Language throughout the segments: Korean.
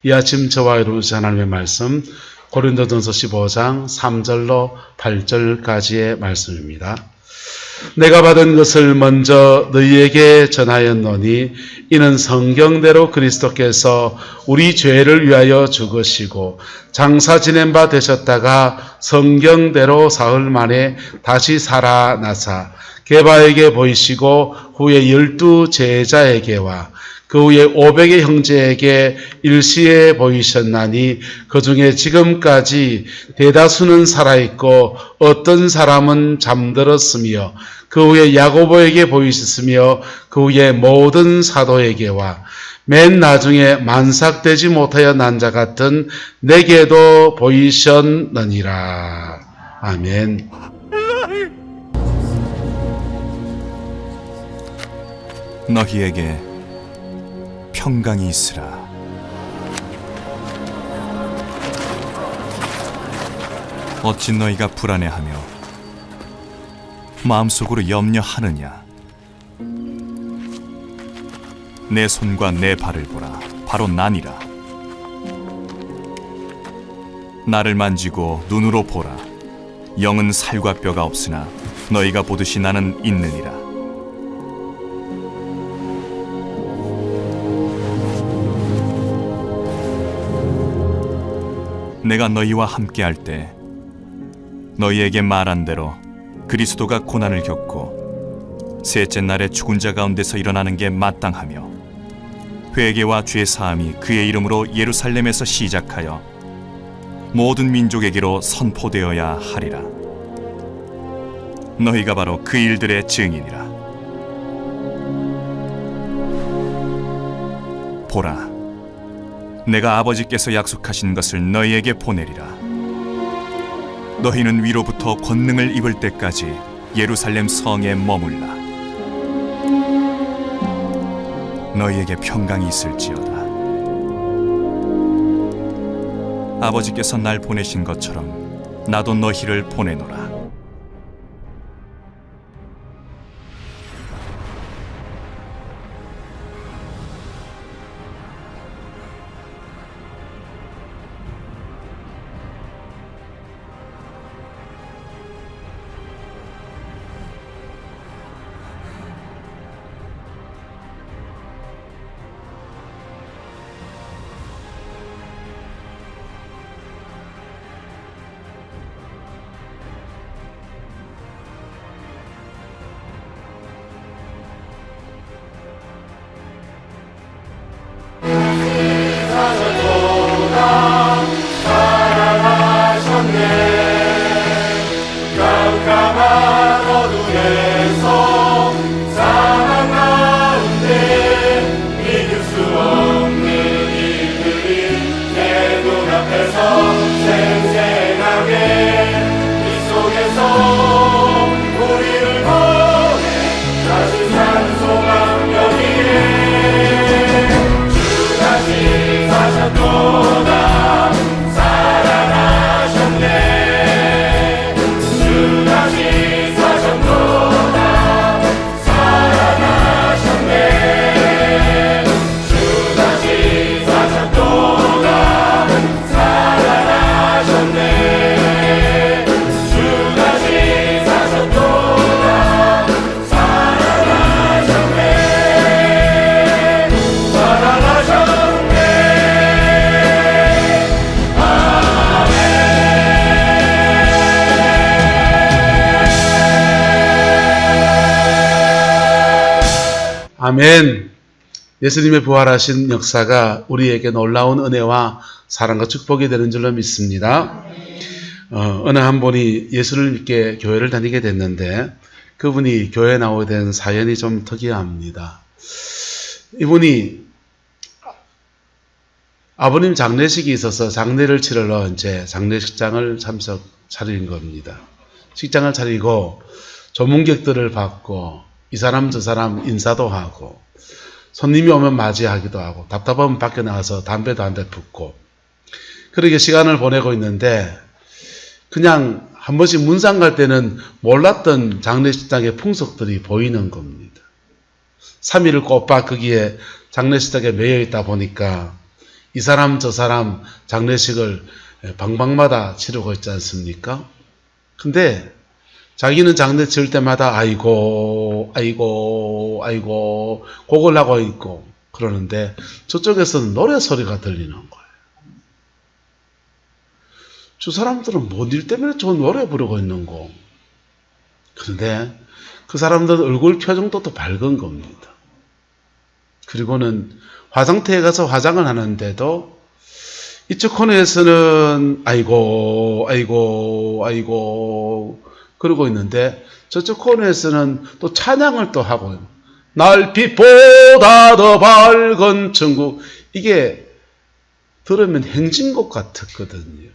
이 아침 저와 여러분 하나님의 말씀 고린도전서 15장 3절로 8절까지의 말씀입니다. 내가 받은 것을 먼저 너희에게 전하였노니 이는 성경대로 그리스도께서 우리 죄를 위하여 죽으시고 장사 지낸 바 되셨다가 성경대로 사흘 만에 다시 살아나사 게바에게 보이시고 후에 12 제자에게와 그 후에 500의 형제에게 일시에 보이셨나니 그 중에 지금까지 대다수는 살아있고 어떤 사람은 잠들었으며 그 후에 야고보에게 보이셨으며 그 후에 모든 사도에게와 맨 나중에 만삭되지 못하여 난 자 같은 내게도 보이셨느니라. 아멘. 너희에게 평강이 있으라. 어찌 너희가 불안해하며 마음속으로 염려하느냐? 내 손과 내 발을 보라. 바로 나니라. 나를 만지고 눈으로 보라. 영은 살과 뼈가 없으나 너희가 보듯이 나는 있느니라. 내가 너희와 함께할 때 너희에게 말한 대로 그리스도가 고난을 겪고 셋째 날에 죽은 자 가운데서 일어나는 게 마땅하며 회개와 죄 사함이 그의 이름으로 예루살렘에서 시작하여 모든 민족에게로 선포되어야 하리라. 너희가 바로 그 일들의 증인이라. 보라, 내가 아버지께서 약속하신 것을 너희에게 보내리라. 너희는 위로부터 권능을 입을 때까지 예루살렘 성에 머물라. 너희에게 평강이 있을지어다. 아버지께서 날 보내신 것처럼 나도 너희를 보내노라. 아멘. 예수님의 부활하신 역사가 우리에게 놀라운 은혜와 사랑과 축복이 되는 줄로 믿습니다. 어느 한 분이 예수를 믿게 교회를 다니게 됐는데 그분이 교회에 나오게 된 사연이 좀 특이합니다. 이분이 아버님 장례식이 있어서 장례를 치르러 이제 장례식장을 차린 겁니다. 식장을 차리고 조문객들을 받고 이 사람 저 사람 인사도 하고 손님이 오면 맞이하기도 하고 답답하면 밖에 나가서 담배도 한 대 붓고 그렇게 시간을 보내고 있는데 그냥 한 번씩 문상 갈 때는 몰랐던 장례식장의 풍속들이 보이는 겁니다. 3일을 꼬박 거기에 장례식장에 매여 있다 보니까 이 사람 저 사람 장례식을 방방마다 치르고 있지 않습니까? 근데 자기는 장례 치를 때마다 아이고 곡을 하고 있고 그러는데 저쪽에서는 노래 소리가 들리는 거예요. 저 사람들은 뭔 일 때문에 저 노래 부르고 있는 거. 그런데 그 사람들 얼굴 표정도 또 밝은 겁니다. 그리고는 화장터에 가서 화장을 하는데도 이쪽 코너에서는 아이고 그러고 있는데 저쪽 코너에서는 또 찬양을 또 하고 날빛보다 더 밝은 천국. 이게 들으면 행진곡 같았거든요.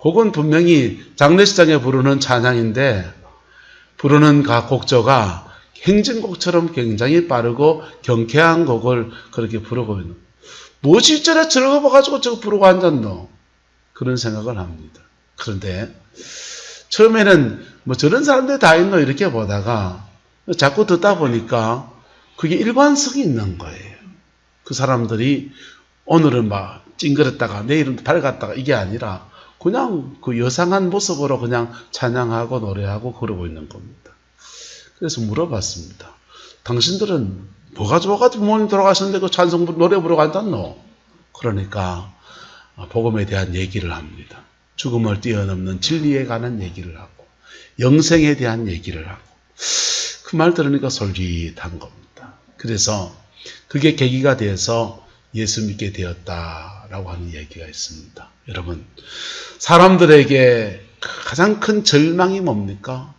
그건 분명히 장례식장에 부르는 찬양인데 부르는 곡조가 행진곡처럼 굉장히 빠르고 경쾌한 곡을 그렇게 부르고 있는 거예요. 무엇이 저래 즐거워가지고 저거 부르고 앉았노? 그런 생각을 합니다. 그런데 처음에는 뭐 저런 사람들이 다 있노 이렇게 보다가 자꾸 듣다 보니까 그게 일관성이 있는 거예요. 그 사람들이 오늘은 막 찡그렸다가 내일은 밝았다가 이게 아니라 그냥 그 여상한 모습으로 그냥 찬양하고 노래하고 그러고 있는 겁니다. 그래서 물어봤습니다. 당신들은 뭐가 좋아가지고 부모님 돌아가셨는데 그 찬송 노래 부르고 앉았노? 그러니까 복음에 대한 얘기를 합니다. 죽음을 뛰어넘는 진리에 관한 얘기를 하고 영생에 대한 얘기를 하고 그 말 들으니까 솔깃한 겁니다. 그래서 그게 계기가 돼서 예수 믿게 되었다라고 하는 얘기가 있습니다. 여러분, 사람들에게 가장 큰 절망이 뭡니까?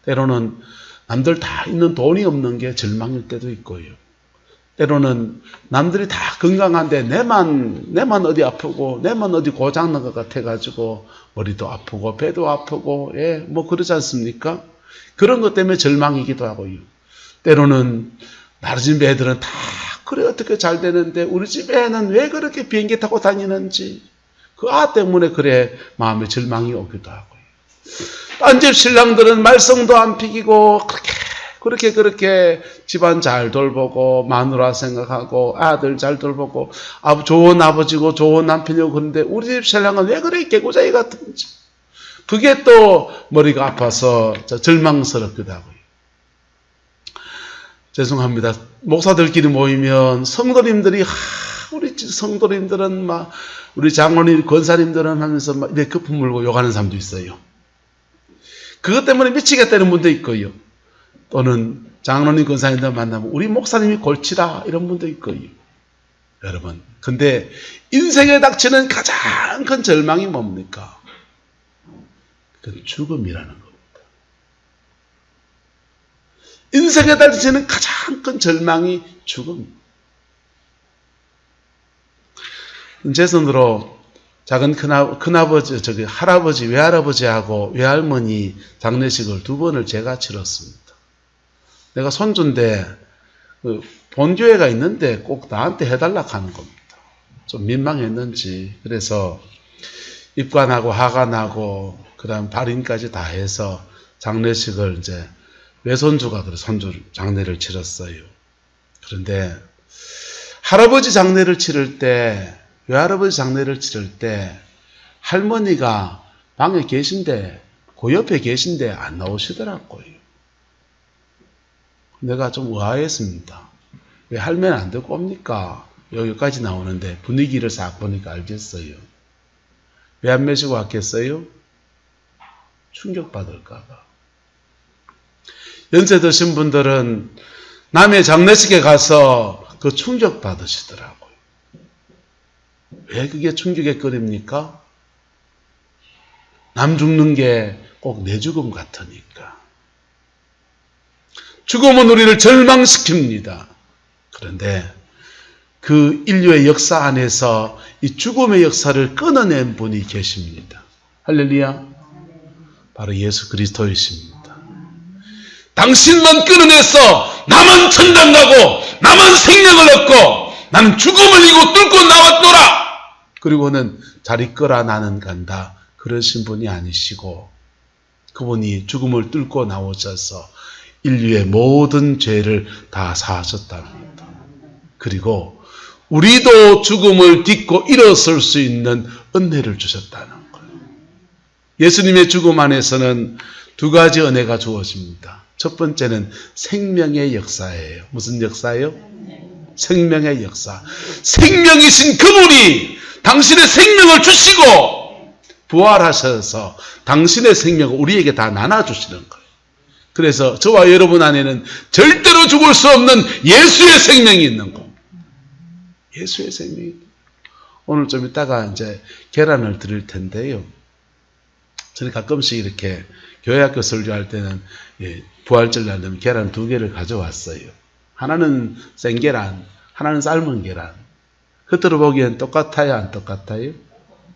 때로는 남들 다 있는 돈이 없는 게 절망일 때도 있고요. 때로는 남들이 다 건강한데 내만 어디 아프고 내만 어디 고장난 것 같아가지고 머리도 아프고 배도 아프고 뭐 그러지 않습니까? 그런 것 때문에 절망이기도 하고요. 때로는 나머지 애들은 다 그래 어떻게 잘 되는데 우리 집 애는 왜 그렇게 비행기 타고 다니는지 그 때문에 그래 마음에 절망이 오기도 하고요. 딴 집 신랑들은 말썽도 안 피기고 그렇게 집안 잘 돌보고 마누라 생각하고 아들 잘 돌보고 좋은 아버지고 좋은 남편이고 그런데 우리 집 신랑은 왜 그래 개구자기 같은지 그게 또 머리가 아파서 절망스럽기도 하고요. 죄송합니다. 목사들끼리 모이면 성도님들이 우리 성도님들은 막 우리 장로님 권사님들은 하면서 막 이렇게 거품 물고 욕하는 사람도 있어요. 그것 때문에 미치겠다는 분도 있고요. 또는 장로님 권사님들 만나면 우리 목사님이 골치다 이런 분도 있고요. 여러분, 근데 인생에 닥치는 가장 큰 절망이 뭡니까? 그건 죽음이라는 겁니다. 인생에 닥치는 가장 큰 절망이 죽음. 제 손으로 작은 큰아버지, 할아버지, 외할아버지하고 외할머니 장례식을 2번을 제가 치렀습니다. 내가 손주인데 본교회가 있는데 꼭 나한테 해달라고 하는 겁니다. 좀 민망했는지 그래서 입관하고 하관하고 그다음 발인까지 다 해서 장례식을 이제 외손주가 그래 손주 장례를 치렀어요. 그런데 할아버지 장례를 치를 때 외할아버지 장례를 치를 때 할머니가 방에 계신데 그 옆에 계신데 안 나오시더라고요. 내가 좀 의아했습니다. 왜 할매는 안 듣고 옵니까? 여기까지 나오는데 분위기를 싹 보니까 알겠어요. 왜 안 모시고 왔겠어요? 충격받을까봐. 연세 드신 분들은 남의 장례식에 가서 그 충격받으시더라고요. 왜 그게 충격의 거리입니까? 남 죽는 게 꼭 내 죽음 같으니까. 죽음은 우리를 절망시킵니다. 그런데 그 인류의 역사 안에서 이 죽음의 역사를 끊어낸 분이 계십니다. 할렐루야. 바로 예수 그리스도이십니다. 당신만 끊어내서 나만 천당 가고 나만 생명을 얻고 나는 죽음을 이고 뚫고 나왔노라. 그리고는 자리 끄라 나는 간다. 그러신 분이 아니시고 그분이 죽음을 뚫고 나오셔서 인류의 모든 죄를 다 사하셨답니다. 그리고 우리도 죽음을 딛고 일어설 수 있는 은혜를 주셨다는 거예요. 예수님의 죽음 안에서는 두 가지 은혜가 주어집니다. 첫 번째는 생명의 역사예요. 무슨 역사예요? 생명의 역사. 생명이신 그분이 당신의 생명을 주시고 부활하셔서 당신의 생명을 우리에게 다 나눠주시는 거예요. 그래서 저와 여러분 안에는 절대로 죽을 수 없는 예수의 생명이 있는 거예요. 예수의 생명이. 오늘 좀 이따가 이제 계란을 드릴 텐데요. 저는 가끔씩 이렇게 교회학교 설교할 때는 부활절 날면 계란 2개를 가져왔어요. 하나는 생 계란, 하나는 삶은 계란. 겉으로 보기엔 똑같아요, 안 똑같아요?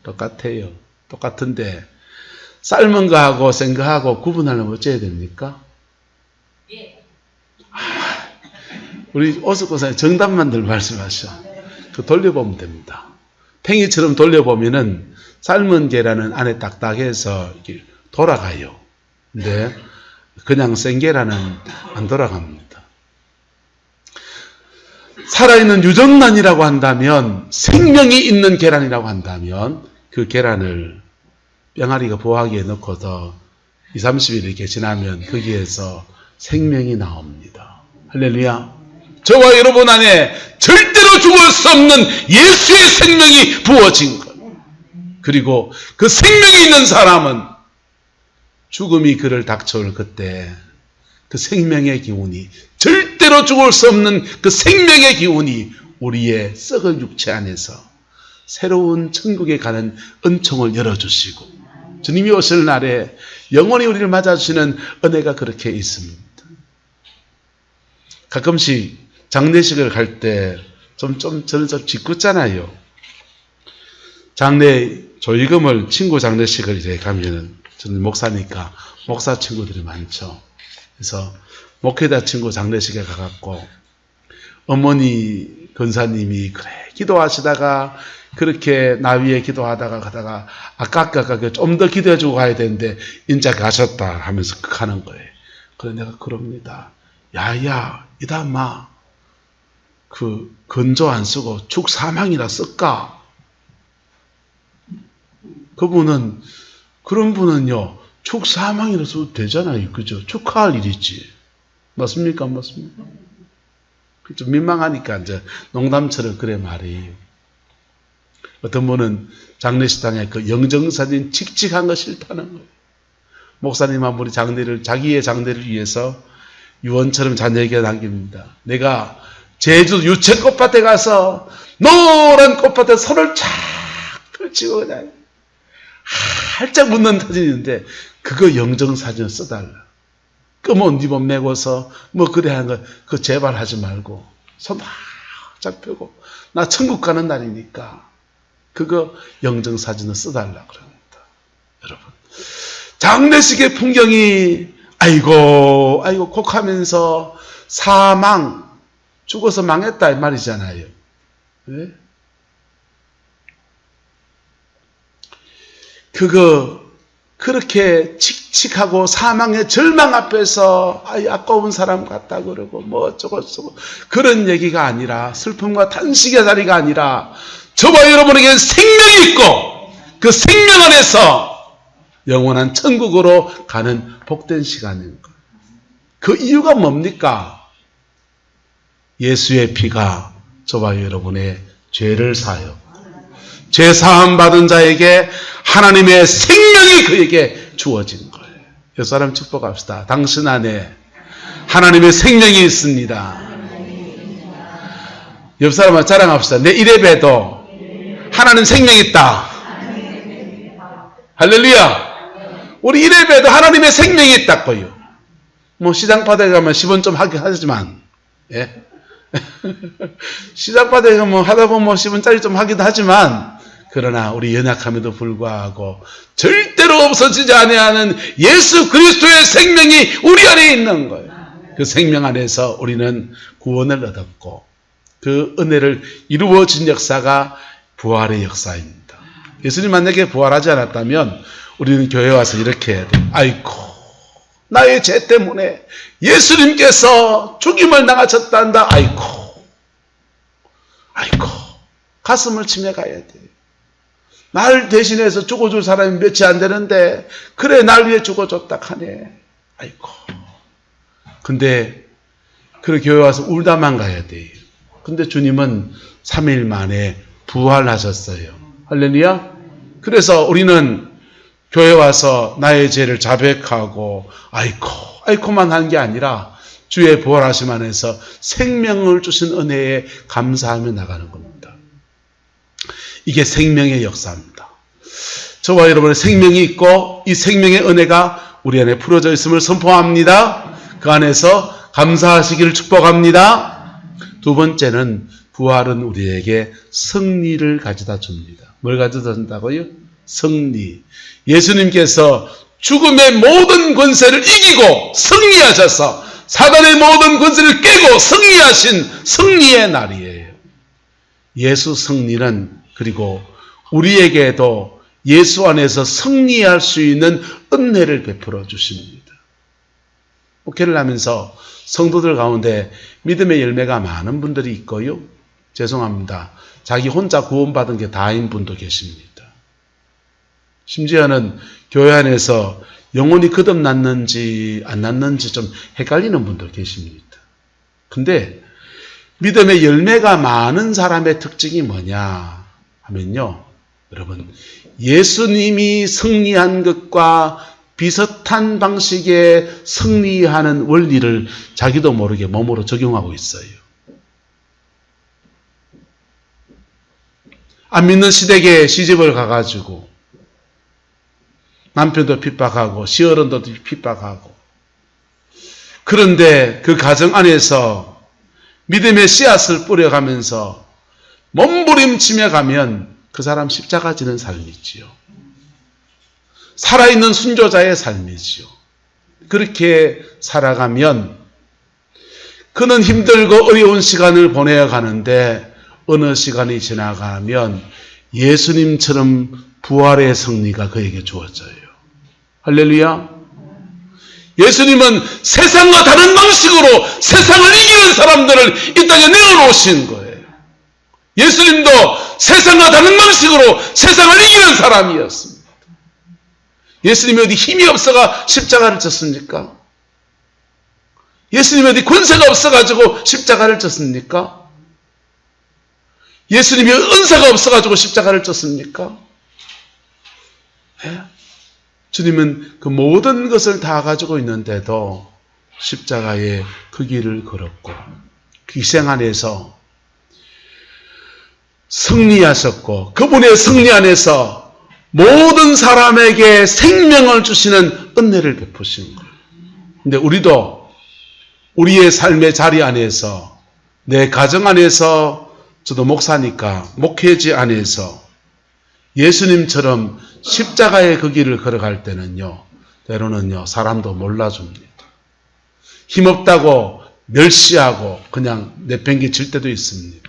똑같아요. 똑같은데 삶은 거하고 생 거하고 구분하려면 어째야 됩니까? 우리 오스코사님 정답만 늘 말씀하셔. 그 돌려보면 됩니다. 팽이처럼 돌려보면은 삶은 계란은 안에 딱딱해서 이렇게 돌아가요. 근데 그냥 생 계란은 안 돌아갑니다. 살아있는 유전란이라고 한다면, 생명이 있는 계란이라고 한다면 그 계란을 병아리가 부화기에 넣고서 20-30일 이렇게 지나면 거기에서 생명이 나옵니다. 할렐루야. 저와 여러분 안에 절대로 죽을 수 없는 예수의 생명이 부어진 것. 그리고 그 생명이 있는 사람은 죽음이 그를 닥쳐올 그때 그 생명의 기운이, 절대로 죽을 수 없는 그 생명의 기운이 우리의 썩은 육체 안에서 새로운 천국에 가는 은총을 열어주시고 주님이 오실 날에 영원히 우리를 맞아주시는 은혜가 그렇게 있습니다. 가끔씩 장례식을 갈 때 저는 좀 짓궂잖아요. 장례 조의금을, 친구 장례식을 이제 가면은, 저는 목사니까 목사 친구들이 많죠. 그래서 목회자 친구 장례식에 가갖고 어머니 권사님이 그래 기도하시다가 그렇게 나위에 기도하다가 가다가 아깝게 좀 더 기도해주고 가야 되는데 인자 가셨다 하면서 가는 거예요. 그래 내가 그럽니다. 야야 이다마 그 건조 안 쓰고 죽 사망이나 쓸까? 그분은, 그런 분은요 죽 사망이나 써도 되잖아요. 그죠? 축하할 일이지. 맞습니까? 안 맞습니까? 좀 민망하니까 이제 농담처럼 그래 말이. 어떤 분은 장례식장에 그 영정사진 칙칙한 거 싫다는 거예요. 목사님 한 분이 자기의 장례를 위해서 유언처럼 자녀에게 남깁니다. 내가 제주 유채꽃밭에 가서 노란 꽃밭에 손을 쫙 펼치고 그냥 활짝 웃는 사진이 있는데 그거 영정사진을 써달라. 검은 리본 메고서 뭐 그래 하는 거 그거 제발 하지 말고 손 활짝 펴고 나 천국 가는 날이니까 그거 영정사진을 써달라 그럽니다. 여러분 장례식의 풍경이 아이고 곡하면서 사망 죽어서 망했다 이 말이잖아요. 네? 그거 그렇게 칙칙하고 사망의 절망 앞에서 아까운 사람 같다 그러고 뭐 어쩌고 그런 얘기가 아니라, 슬픔과 탄식의 자리가 아니라 저와 여러분에게 생명이 있고 그 생명 안에서 영원한 천국으로 가는 복된 시간인 거예요. 그 이유가 뭡니까? 예수의 피가 저와 여러분의 죄를 사하여 죄 사함 받은 자에게 하나님의 생명이 그에게 주어진 거예요. 옆 사람 축복합시다. 당신 안에 하나님의 생명이 있습니다. 옆 사람과 자랑합시다. 내 이래봬도 하나님 생명이 있다. 할렐루야. 우리 이래봬도 하나님의 생명이 있다고요. 뭐 시장바닥에 가면 10원 좀 하긴 하지만, 예? 시장바닥에 가면 하다 보면 10원짜리 좀 하기도 하지만, 그러나 우리 연약함에도 불구하고 절대로 없어지지 아니하는 예수 그리스도의 생명이 우리 안에 있는 거예요. 그 생명 안에서 우리는 구원을 얻었고 그 은혜를 이루어진 역사가 부활의 역사입니다. 예수님 만약에 부활하지 않았다면 우리는 교회에 와서 이렇게 해야 돼요. 아이고 나의 죄 때문에 예수님께서 죽임을 당하셨단다. 아이고 가슴을 치며 가야 돼요. 날 대신해서 죽어줄 사람이 몇이 안 되는데 그래 날 위해 죽어줬다 하네. 아이고. 근데 그래 교회 와서 울다만 가야 돼요. 근데 주님은 3일 만에 부활하셨어요. 할렐루야. 그래서 우리는 교회 와서 나의 죄를 자백하고 아이코만 하는 게 아니라 주의 부활하심 안에서 생명을 주신 은혜에 감사하며 나가는 겁니다. 이게 생명의 역사입니다. 저와 여러분의 생명이 있고 이 생명의 은혜가 우리 안에 풀어져 있음을 선포합니다. 그 안에서 감사하시기를 축복합니다. 두 번째는 부활은 우리에게 승리를 가져다 줍니다. 뭘 가져다 준다고요? 승리. 예수님께서 죽음의 모든 권세를 이기고 승리하셔서 사단의 모든 권세를 깨고 승리하신 승리의 날이에요. 예수 승리는 그리고 우리에게도 예수 안에서 승리할 수 있는 은혜를 베풀어 주십니다. 목회를 하면서 성도들 가운데 믿음의 열매가 많은 분들이 있고요. 죄송합니다. 자기 혼자 구원받은 게 다인 분도 계십니다. 심지어는 교회 안에서 영혼이 거듭났는지 안 났는지 좀 헷갈리는 분도 계십니다. 근데 믿음의 열매가 많은 사람의 특징이 뭐냐 하면요. 여러분, 예수님이 승리한 것과 비슷한 방식의 승리하는 원리를 자기도 모르게 몸으로 적용하고 있어요. 안 믿는 시댁에 시집을 가가지고 남편도 핍박하고 시어른도 핍박하고 그런데 그 가정 안에서 믿음의 씨앗을 뿌려가면서 몸부림치며 가면 그 사람 십자가 지는 삶이지요. 살아있는 순교자의 삶이지요. 그렇게 살아가면 그는 힘들고 어려운 시간을 보내어 가는데 어느 시간이 지나가면 예수님처럼 부활의 승리가 그에게 주어져요. 할렐루야. 예수님은 세상과 다른 방식으로 세상을 이기는 사람들을 이 땅에 내어놓으신 거예요. 예수님도 세상과 다른 방식으로 세상을 이기는 사람이었습니다. 예수님이 어디 힘이 없어가 십자가를 졌습니까? 예수님이 어디 권세가 없어가지고 십자가를 졌습니까? 예수님이 은사가 없어가지고 십자가를 졌습니까? 네? 주님은 그 모든 것을 다 가지고 있는데도 십자가에 그 길을 걸었고 그 희생 안에서 승리하셨고 그분의 승리 안에서 모든 사람에게 생명을 주시는 은혜를 베푸신 거예요. 근데 우리도 우리의 삶의 자리 안에서 내 가정 안에서 저도 목사니까 목회지 안에서 예수님처럼 십자가의 그 길을 걸어갈 때는요, 때로는요, 사람도 몰라줍니다. 힘없다고 멸시하고 그냥 내팽개칠 때도 있습니다.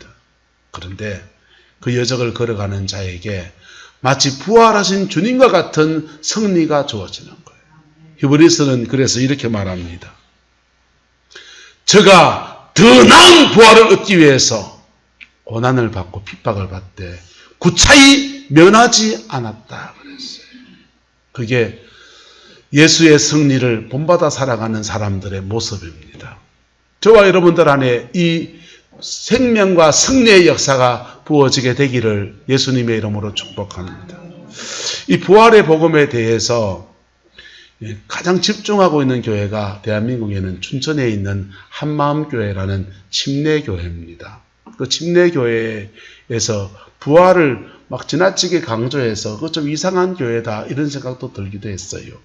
그런데 그 여정을 걸어가는 자에게 마치 부활하신 주님과 같은 승리가 주어지는 거예요. 히브리서는 그래서 이렇게 말합니다. 저가 더 나은 부활을 얻기 위해서 고난을 받고 핍박을 받되 구차히 면하지 않았다 그랬어요. 그게 예수의 승리를 본받아 살아가는 사람들의 모습입니다. 저와 여러분들 안에 이 생명과 승리의 역사가 부어지게 되기를 예수님의 이름으로 축복합니다. 이 부활의 복음에 대해서 가장 집중하고 있는 교회가 대한민국에는 춘천에 있는 한마음교회라는 침례교회입니다. 그 침례교회에서 부활을 막 지나치게 강조해서 그거 좀 이상한 교회다 이런 생각도 들기도 했어요.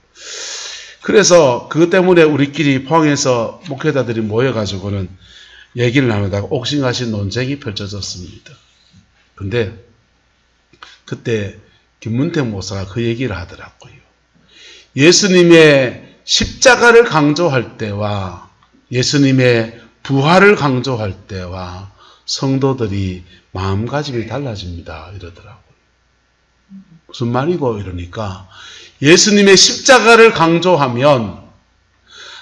그래서 그것 때문에 우리끼리 포항에서 목회자들이 모여가지고는 얘기를 나누다가 옥신각신 논쟁이 펼쳐졌습니다. 근데 그때 김문택 목사가 그 얘기를 하더라고요. 예수님의 십자가를 강조할 때와 예수님의 부활을 강조할 때와 성도들이 마음가짐이 달라집니다. 이러더라고요. 무슨 말이고 이러니까 예수님의 십자가를 강조하면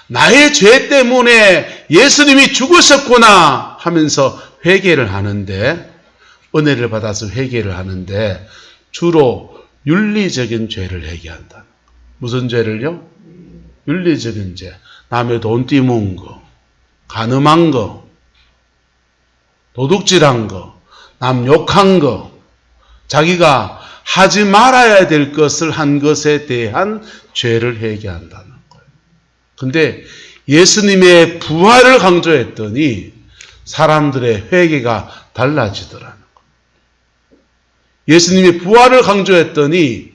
나의 죄 때문에 예수님이 죽으셨구나 하면서 회개를 하는데 은혜를 받아서 회개를 하는데 주로 윤리적인 죄를 회개한다. 무슨 죄를요? 윤리적인 죄. 남의 돈 띠문 거, 간음한 거, 도둑질한 거, 남 욕한 거, 자기가 하지 말아야 될 것을 한 것에 대한 죄를 회개한다는 거예요. 근데 예수님의 부활을 강조했더니 사람들의 회개가 달라지더라는 거예요. 예수님의 부활을 강조했더니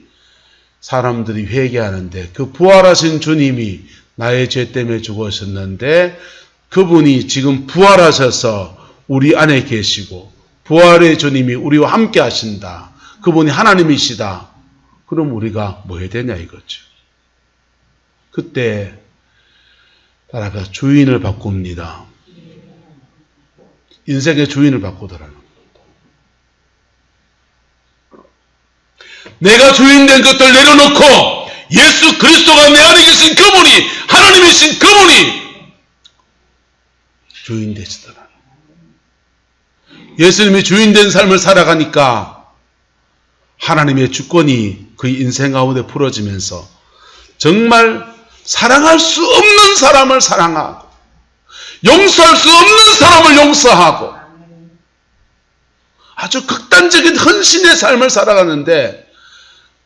사람들이 회개하는데 그 부활하신 주님이 나의 죄 때문에 죽으셨는데 그분이 지금 부활하셔서 우리 안에 계시고 부활의 주님이 우리와 함께 하신다. 그분이 하나님이시다. 그럼 우리가 뭐 해야 되냐 이거죠. 그때 따라가 주인을 바꿉니다. 인생의 주인을 바꾸더라는 겁니다. 내가 주인된 것들 내려놓고 예수 그리스도가 내 안에 계신 그분이 하나님이신 그분이 주인 되시더라는 거예요. 예수님이 주인된 삶을 살아가니까 하나님의 주권이 그의 인생 가운데 풀어지면서 정말 사랑할 수 없는 사람을 사랑하고 용서할 수 없는 사람을 용서하고 아주 극단적인 헌신의 삶을 살아가는데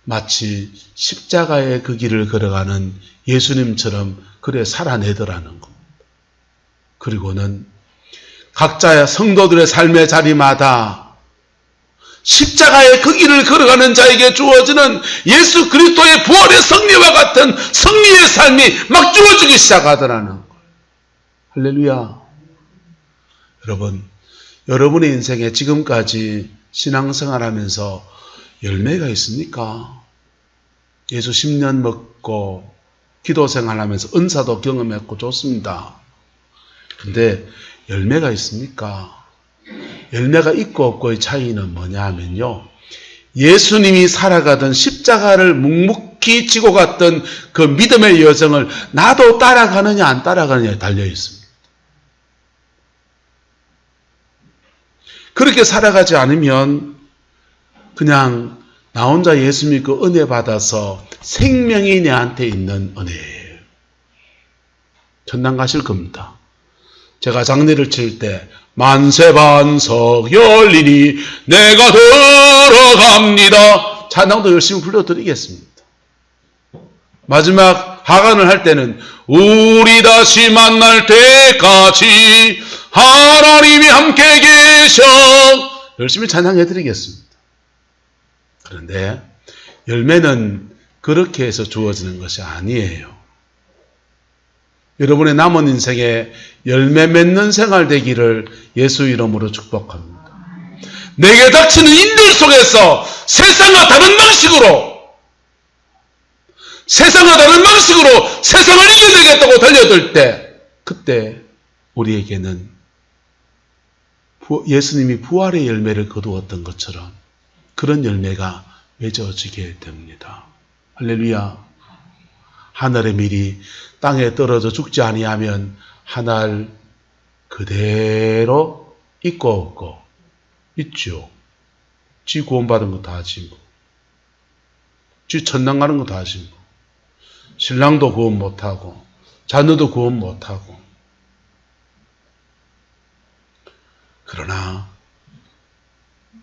마치 십자가의 그 길을 걸어가는 예수님처럼 그래 살아내더라는 겁니다. 그리고는 각자의 성도들의 삶의 자리마다 십자가의 그 길을 걸어가는 자에게 주어지는 예수 그리스도의 부활의 승리와 같은 승리의 삶이 막 주어지기 시작하더라는 거예요. 할렐루야. 여러분, 여러분의 인생에 지금까지 신앙생활하면서 열매가 있습니까? 예수 10년 먹고 기도생활하면서 은사도 경험했고 좋습니다. 근데 열매가 있습니까? 열매가 있고 없고의 차이는 뭐냐 하면요. 예수님이 살아가던 십자가를 묵묵히 지고 갔던 그 믿음의 여정을 나도 따라가느냐 안 따라가느냐에 달려 있습니다. 그렇게 살아가지 않으면 그냥 나 혼자 예수 믿고 은혜 받아서 생명이 내한테 있는 은혜예요. 천당 가실 겁니다. 제가 장례를 칠 때 만세반석 열리니 내가 들어갑니다. 찬양도 열심히 불러드리겠습니다. 마지막 하간을 할 때는 우리 다시 만날 때까지 하나님이 함께 계셔 열심히 찬양해드리겠습니다. 그런데 열매는 그렇게 해서 주어지는 것이 아니에요. 여러분의 남은 인생에 열매 맺는 생활 되기를 예수 이름으로 축복합니다. 내게 닥치는 인들 속에서 세상과 다른 방식으로 세상을 이겨내겠다고 달려들 때 그때 우리에게는 예수님이 부활의 열매를 거두었던 것처럼 그런 열매가 맺어지게 됩니다. 할렐루야. 하늘의 밀이 땅에 떨어져 죽지 아니하면 하늘 그대로 있고 없고 있죠. 지 구원받은 거 다 하지 뭐. 지 천당 가는 거 다 하지 뭐. 신랑도 구원 못하고 자녀도 구원 못하고. 그러나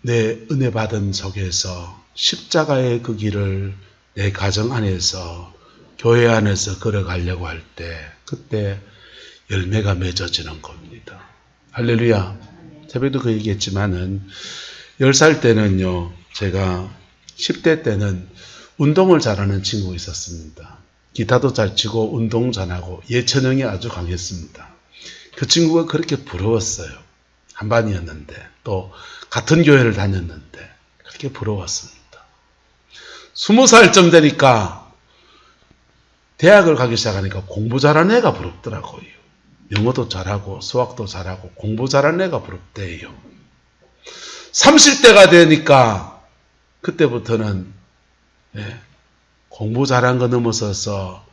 내 은혜 받은 속에서 십자가의 그 길을 내 가정 안에서 교회 안에서 걸어가려고 할 때 그때 열매가 맺어지는 겁니다. 할렐루야. 새벽에도 그 얘기했지만은 10살 때는요. 제가 10대 때는 운동을 잘하는 친구가 있었습니다. 기타도 잘 치고 운동 잘하고 예체능이 아주 강했습니다. 그 친구가 그렇게 부러웠어요. 한 반이었는데 또 같은 교회를 다녔는데 그렇게 부러웠습니다. 20살쯤 되니까 대학을 가기 시작하니까 공부 잘하는 애가 부럽더라고요. 영어도 잘하고 수학도 잘하고 공부 잘하는 애가 부럽대요. 30대가 되니까 그때부터는 공부 잘한 거 넘어서서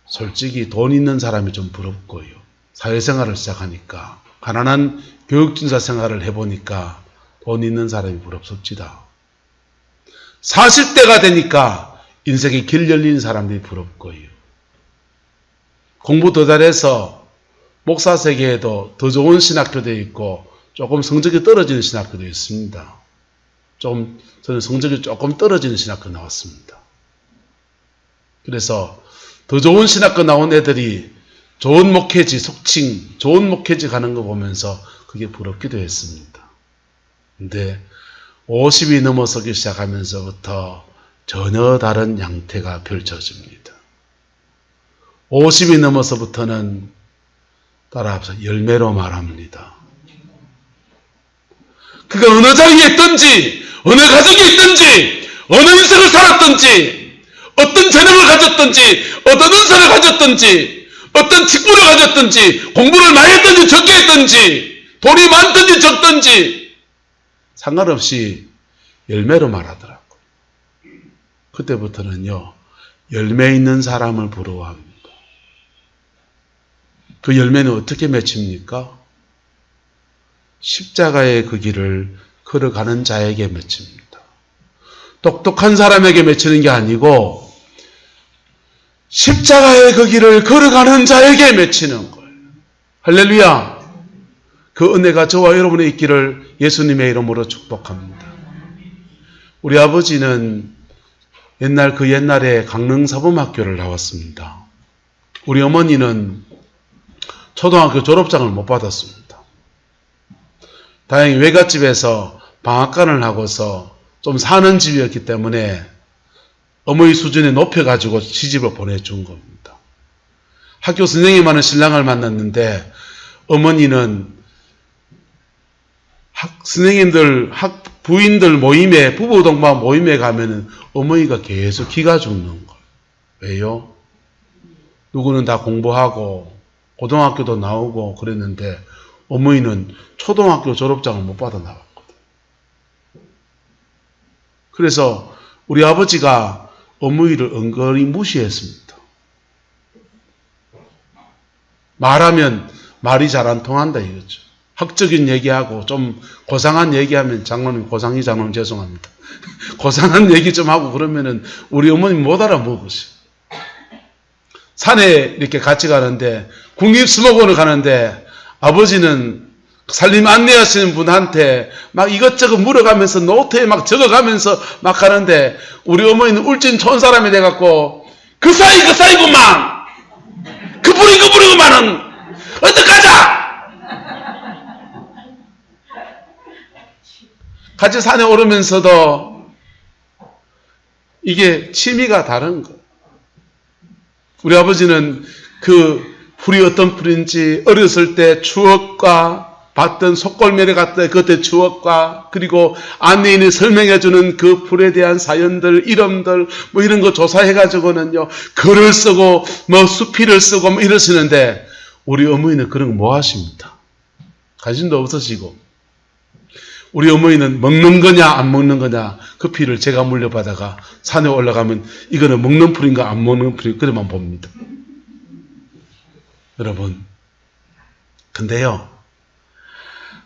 솔직히 돈 있는 사람이 좀 부럽고요. 사회생활을 시작하니까 가난한 교육진사 생활을 해보니까 돈 있는 사람이 부럽습니다. 40대가 되니까 인생에 길 열린 사람들이 부럽고요. 공부 더 잘해서 목사 세계에도 더 좋은 신학교도 있고 조금 성적이 떨어지는 신학교도 있습니다. 저는 성적이 조금 떨어지는 신학교 나왔습니다. 그래서 더 좋은 신학교 나온 애들이 좋은 목회지, 속칭 좋은 목회지 가는 거 보면서 그게 부럽기도 했습니다. 근데 50이 넘어서기 시작하면서부터 전혀 다른 양태가 펼쳐집니다. 50이 넘어서부터는 따라합시다. 열매로 말합니다. 그가 어느 자리에 있든지, 어느 가정에 있든지, 어느 인생을 살았든지, 어떤 재능을 가졌든지, 어떤 은사를 가졌든지, 어떤 직분을 가졌든지, 공부를 많이 했든지 적게 했든지, 돈이 많든지 적든지 상관없이 열매로 말하더라고요. 그때부터는요, 열매 있는 사람을 부러워합니다. 그 열매는 어떻게 맺힙니까? 십자가의 그 길을 걸어가는 자에게 맺힙니다. 똑똑한 사람에게 맺히는 게 아니고 십자가의 그 길을 걸어가는 자에게 맺히는 거예요. 할렐루야! 그 은혜가 저와 여러분의 있기를 예수님의 이름으로 축복합니다. 우리 아버지는 옛날에 강릉사범학교를 나왔습니다. 우리 어머니는 초등학교 졸업장을 못 받았습니다. 다행히 외갓집에서 방앗간을 하고서 좀 사는 집이었기 때문에 어머니 수준에 높여가지고 시집을 보내준 겁니다. 학교 선생님하는 신랑을 만났는데 어머니는 선생님들, 부인들 모임에, 부부 동반 모임에 가면은 어머니가 계속 기가 죽는 거예요. 왜요? 누구는 다 공부하고 고등학교도 나오고 그랬는데 어머니는 초등학교 졸업장을 못 받아 나갔거든요. 그래서 우리 아버지가 어머니를 은근히 무시했습니다. 말하면 말이 잘 안 통한다 이거죠. 학적인 얘기하고 좀 고상한 얘기하면 장로님, 고상희 장로님 죄송합니다. 고상한 얘기 좀 하고 그러면은 우리 어머니 못 알아먹으셔. 산에 이렇게 같이 가는데 국립수목원을 가는데 아버지는 살림 안내하시는 분한테 막 이것저것 물어가면서 노트에 막 적어가면서 막 가는데 우리 어머니는 울진 촌 사람이 돼갖고 그 사이구만! 그 부리구만은 어떡하자! 같이 산에 오르면서도 이게 취미가 다른 거예요. 우리 아버지는 그 풀이 어떤 풀인지 어렸을 때 추억과 봤던 속골매를 갔다 그때 추억과 그리고 안내인이 설명해주는 그 풀에 대한 사연들, 이름들 뭐 이런 거 조사해가지고는요 글을 쓰고 뭐 수필을 쓰고 뭐 이러시는데 우리 어머니는 그런 거 뭐 하십니까? 관심도 없으시고 우리 어머니는 먹는 거냐 안 먹는 거냐 그 피를 제가 물려받아가 산에 올라가면 이거는 먹는 풀인가 안 먹는 풀인가 그래만 봅니다. 여러분 근데요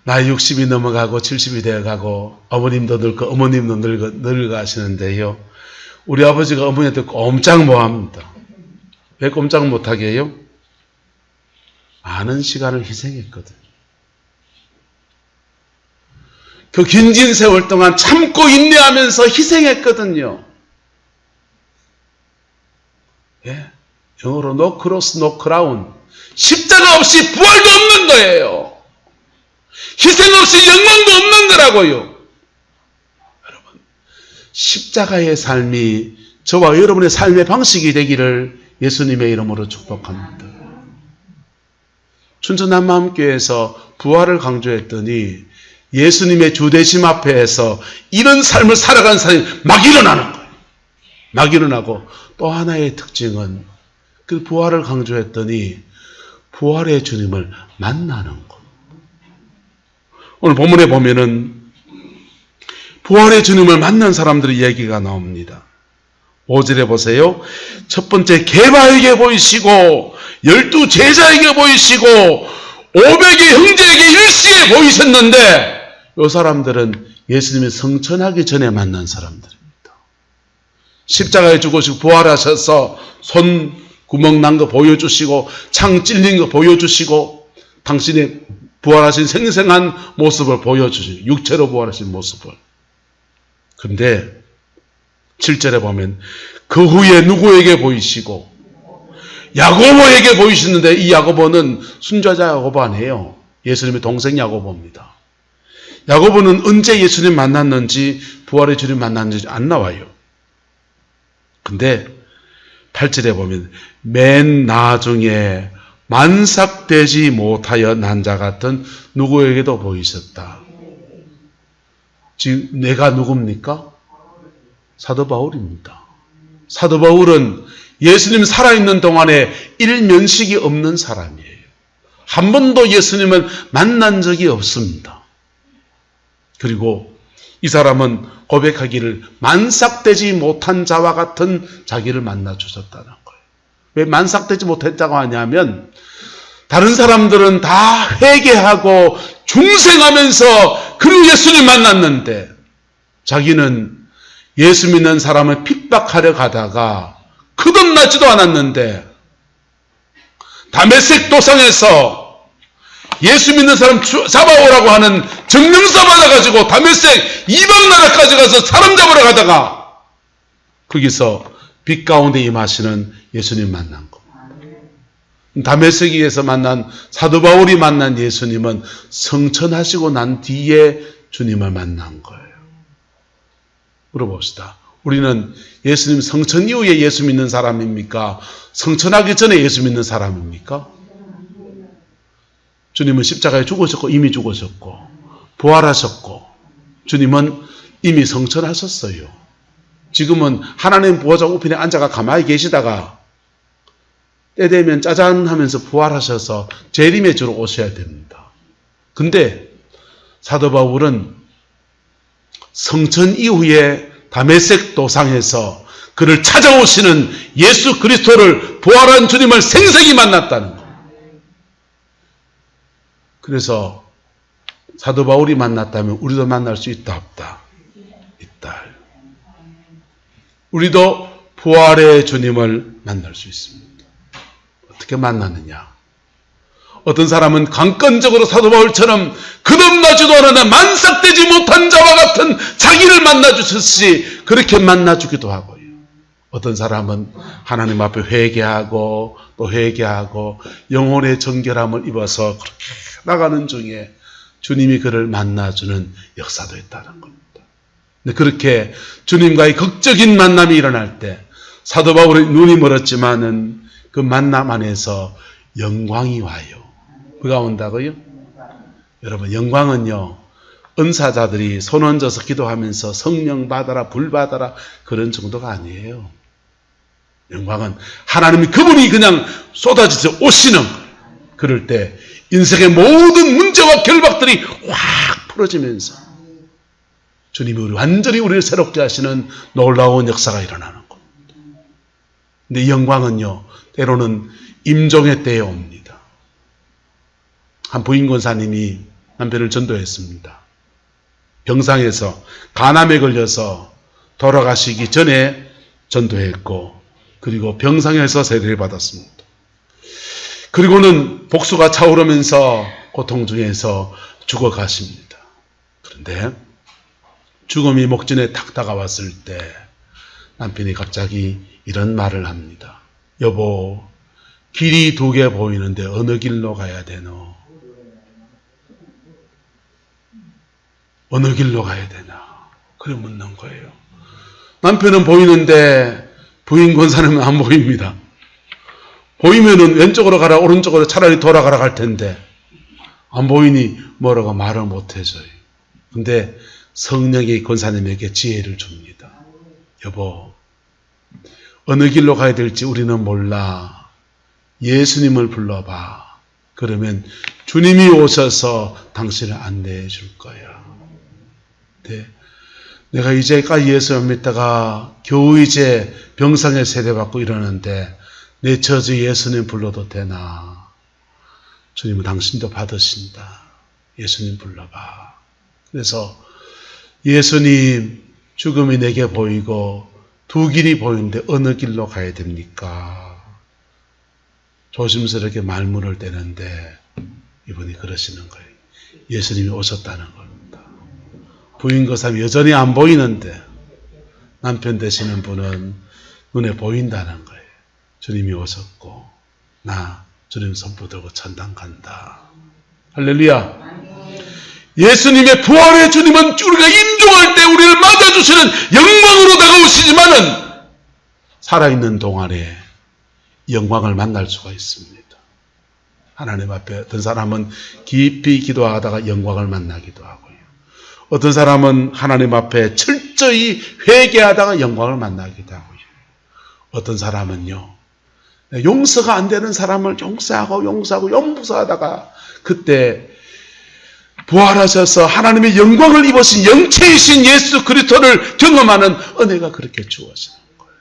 나이 60이 넘어가고 70이 되어가고 아버님도 늙고 어머님도 늙어 하시는데요 우리 아버지가 어머니한테 꼼짝 못합니다. 왜 꼼짝 못하게 해요? 많은 시간을 희생했거든요. 그 긴 세월 동안 참고 인내하면서 희생했거든요. 예? 영어로 no cross, no crown. 십자가 없이 부활도 없는 거예요. 희생 없이 영광도 없는 거라고요. 여러분, 십자가의 삶이 저와 여러분의 삶의 방식이 되기를 예수님의 이름으로 축복합니다. 춘천남마함교회에서 부활을 강조했더니 예수님의 주대심 앞에서 이런 삶을 살아가는 사람이 막 일어나는 거예요. 막 일어나고 또 하나의 특징은 그 부활을 강조했더니 부활의 주님을 만나는 것. 오늘 본문에 보면은 부활의 주님을 만난 사람들의 얘기가 나옵니다. 5절에 보세요. 첫 번째 게바에게 보이시고 12 제자에게 보이시고 500의 형제에게 일시에 보이셨는데 이 사람들은 예수님이 성천하기 전에 만난 사람들입니다. 십자가에 죽으시고 부활하셔서 손 구멍 난 거 보여주시고 창 찔린 거 보여주시고 당신의 부활하신 생생한 모습을 보여주시고 육체로 부활하신 모습을. 그런데 7절에 보면 그 후에 누구에게 보이시고 야고보에게 보이시는데 이 야고보는 순교자 야고보 아니에요. 예수님의 동생 야고보입니다. 야고보는 언제 예수님 만났는지 부활의 주님 만났는지 안 나와요. 근데 8절에 보면 맨 나중에 만삭되지 못하여 난 자 같은 누구에게도 보이셨다. 지금 내가 누굽니까? 사도 바울입니다. 사도 바울은 예수님 살아있는 동안에 일면식이 없는 사람이에요. 한 번도 예수님을 만난 적이 없습니다. 그리고 이 사람은 고백하기를 만삭되지 못한 자와 같은 자기를 만나 주셨다는 거예요. 왜 만삭되지 못했다고 하냐면 다른 사람들은 다 회개하고 중생하면서 그리고 예수님 만났는데 자기는 예수 믿는 사람을 핍박하려 가다가 거듭나지도 않았는데 다메섹 도상에서 예수 믿는 사람 잡아오라고 하는 정령사 받아가지고 다메섹 이방 나라까지 가서 사람 잡으러 가다가 거기서 빛 가운데 임하시는 예수님 만난 겁니다. 다메섹에서 만난 사도 바울이 만난 예수님은 성천하시고 난 뒤에 주님을 만난 거예요. 물어봅시다. 우리는 예수님 성천 이후에 예수 믿는 사람입니까? 성천하기 전에 예수 믿는 사람입니까? 주님은 십자가에 죽으셨고 이미 죽으셨고 부활하셨고 주님은 이미 성천하셨어요. 지금은 하나님 보호자 우편에 앉아가 가만히 계시다가 때 되면 짜잔 하면서 부활하셔서 재림의 주로 오셔야 됩니다. 근데 사도 바울은 성천 이후에 다메섹 도상에서 그를 찾아오시는 예수 그리스도를 부활한 주님을 생생히 만났다는 거예요. 그래서 사도 바울이 만났다면 우리도 만날 수 있다 없다? 있다. 우리도 부활의 주님을 만날 수 있습니다. 어떻게 만나느냐? 어떤 사람은 강건적으로 사도 바울처럼 거듭나지도 않았나 만삭되지 못한 자와 같은 자기를 만나주셨지 그렇게 만나주기도 하고요. 어떤 사람은 하나님 앞에 회개하고 또 회개하고 영혼의 정결함을 입어서 그렇게 나가는 중에 주님이 그를 만나주는 역사도 있다는 겁니다. 근데 그렇게 주님과의 극적인 만남이 일어날 때 사도 바울의 눈이 멀었지만은 그 만남 안에서 영광이 와요. 뭐가 온다고요? 여러분 영광은요 은사자들이 손 얹어서 기도하면서 성령 받아라 불 받아라 그런 정도가 아니에요. 영광은 하나님이 그분이 그냥 쏟아져서 오시는 그럴 때 인생의 모든 문제와 결박들이 확 풀어지면서 주님이 완전히 우리를 새롭게 하시는 놀라운 역사가 일어나는 겁니다. 근데 이 영광은요 때로는 임종의 때에 옵니다. 한 부인 권사님이 남편을 전도했습니다. 병상에서 간암에 걸려서 돌아가시기 전에 전도했고 그리고 병상에서 세례를 받았습니다. 그리고는 복수가 차오르면서 고통 중에서 죽어가십니다. 그런데 죽음이 목전에 탁 다가왔을 때 남편이 갑자기 이런 말을 합니다. 여보, 길이 두 개 보이는데 어느 길로 가야 되노? 어느 길로 가야 되나? 그래 묻는 거예요. 남편은 보이는데 부인 권사님은 안 보입니다. 보이면은 왼쪽으로 가라 오른쪽으로 차라리 돌아가라 할 텐데 안 보이니 뭐라고 말을 못 해줘요. 근데 성령이 권사님에게 지혜를 줍니다. 여보, 어느 길로 가야 될지 우리는 몰라. 예수님을 불러봐. 그러면 주님이 오셔서 당신을 안내해 줄 거야. 네. 내가 이제까지 예수를 믿다가 겨우 이제 병상에 세례받고 이러는데 내 처지 예수님 불러도 되나? 주님은 당신도 받으신다. 예수님 불러봐. 그래서 예수님, 죽음이 내게 보이고 두 길이 보이는데 어느 길로 가야 됩니까? 조심스럽게 말문을 대는데 이분이 그러시는 거예요. 예수님이 오셨다는 겁니다. 부인과 삶이 여전히 안 보이는데 남편 되시는 분은 눈에 보인다는 거예요. 주님이 오셨고 나 주님 손 붙들고 천당 간다. 할렐루야. 예수님의 부활의 주님은 우리가 임종할 때 우리를 맞아주시는 영광으로 다가오시지만은 살아있는 동안에 영광을 만날 수가 있습니다. 하나님 앞에 어떤 사람은 깊이 기도하다가 영광을 만나기도 하고요. 어떤 사람은 하나님 앞에 철저히 회개하다가 영광을 만나기도 하고요. 어떤 사람은요, 용서가 안 되는 사람을 용서하다가 그때 부활하셔서 하나님의 영광을 입으신 영체이신 예수 그리스도를 경험하는 은혜가 그렇게 주어지는 거예요.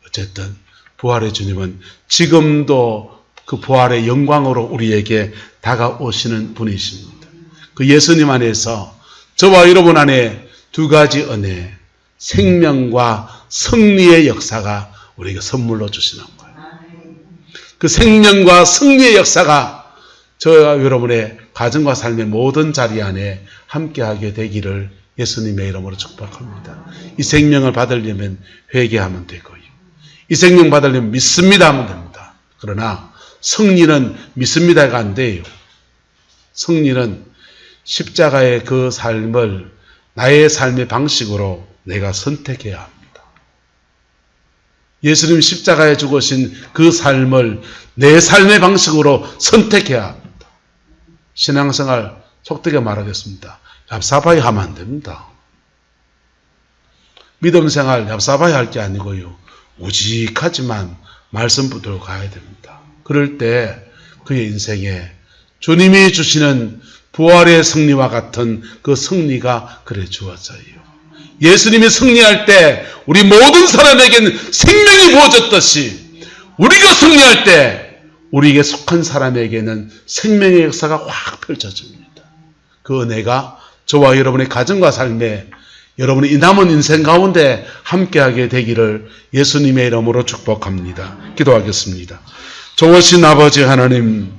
어쨌든 부활의 주님은 지금도 그 부활의 영광으로 우리에게 다가오시는 분이십니다. 그 예수님 안에서 저와 여러분 안에 두 가지 은혜, 생명과 승리의 역사가 우리에게 선물로 주시는 거예요. 그 생명과 승리의 역사가 저와 여러분의 가정과 삶의 모든 자리 안에 함께하게 되기를 예수님의 이름으로 축복합니다. 이 생명을 받으려면 회개하면 되고요. 이 생명 받으려면 믿습니다 하면 됩니다. 그러나 승리는 믿습니다가 안 돼요. 승리는 십자가의 그 삶을 나의 삶의 방식으로 내가 선택해야 합니다. 예수님 십자가에 죽으신 그 삶을 내 삶의 방식으로 선택해야 합니다. 신앙생활 속되게 말하겠습니다. 얍사바이 하면 안 됩니다. 믿음생활 얍사바이 할 게 아니고요. 우직하지만 말씀 붙들고 가야 됩니다. 그럴 때 그의 인생에 주님이 주시는 부활의 승리와 같은 그 승리가 그래 주어져요. 예수님이 승리할 때 우리 모든 사람에게는 생명이 부어졌듯이 우리가 승리할 때 우리에게 속한 사람에게는 생명의 역사가 확 펼쳐집니다. 그 은혜가 저와 여러분의 가정과 삶에 여러분의 이 남은 인생 가운데 함께하게 되기를 예수님의 이름으로 축복합니다. 기도하겠습니다. 좋으신 아버지 하나님,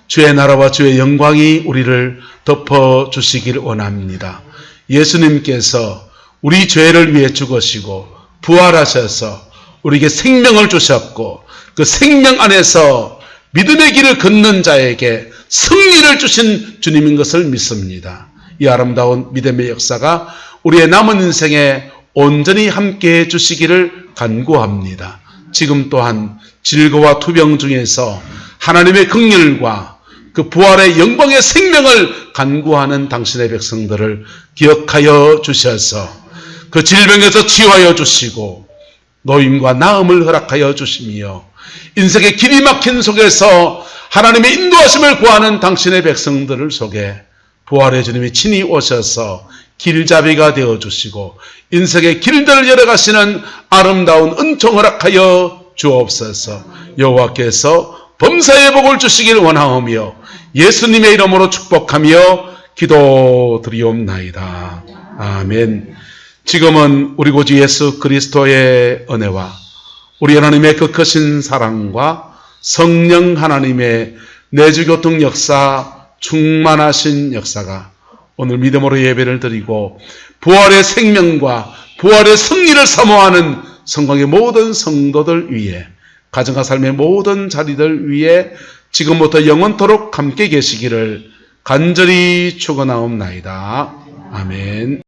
주의 나라와 주의 영광이 우리를 덮어주시길 원합니다. 예수님께서 우리 죄를 위해 죽으시고 부활하셔서 우리에게 생명을 주셨고 그 생명 안에서 믿음의 길을 걷는 자에게 승리를 주신 주님인 것을 믿습니다. 이 아름다운 믿음의 역사가 우리의 남은 인생에 온전히 함께해 주시기를 간구합니다. 지금 또한 질고와 투병 중에서 하나님의 긍휼과 그 부활의 영광의 생명을 간구하는 당신의 백성들을 기억하여 주셔서 그 질병에서 치유하여 주시고 노임과 나음을 허락하여 주시며 인생의 길이 막힌 속에서 하나님의 인도하심을 구하는 당신의 백성들을 속에 부활의 주님이 친히 오셔서 길잡이가 되어주시고 인생의 길들을 열어가시는 아름다운 은총 허락하여 주옵소서. 여호와께서 범사의 복을 주시길 원하오며 예수님의 이름으로 축복하며 기도드리옵나이다. 아멘. 지금은 우리 구주 예수 그리스도의 은혜와 우리 하나님의 그 크신 사랑과 성령 하나님의 내주교통 역사, 충만하신 역사가 오늘 믿음으로 예배를 드리고 부활의 생명과 부활의 승리를 사모하는 성공의 모든 성도들 위해 가정과 삶의 모든 자리들 위해 지금부터 영원토록 함께 계시기를 간절히 축원하옵나이다. 아멘.